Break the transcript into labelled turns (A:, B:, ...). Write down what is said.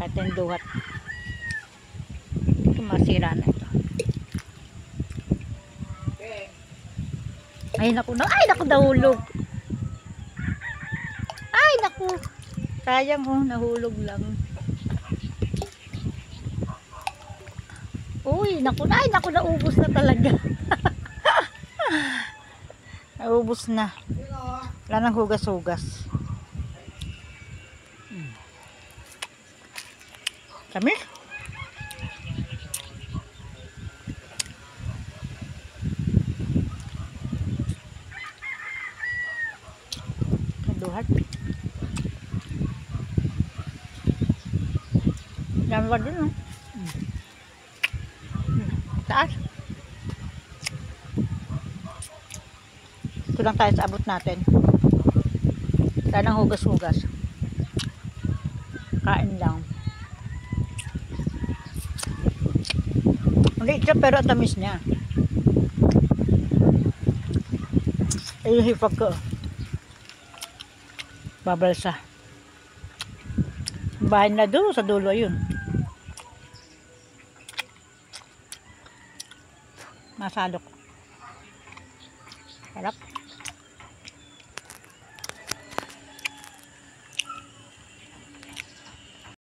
A: Kahit yung duhat. Ito masira na ito. Ay naku, ay naku, nahulog. Ay naku. Sayang oh, nahulog lang. Uy, naku, ay naku, naubos na talaga. Naubos na. Wala nang hugas-hugas. Kami? Kaduhat. Dami pa dun, oh. Taas. Ito lang tayo sa abot natin. Wala nang hugas-hugas. Kain lang. Maliit siya pero ang tamis niya. Ay, yung hipag ko. Babalsa. Bahay na doon sa dulo yun. Masalok. Sarap.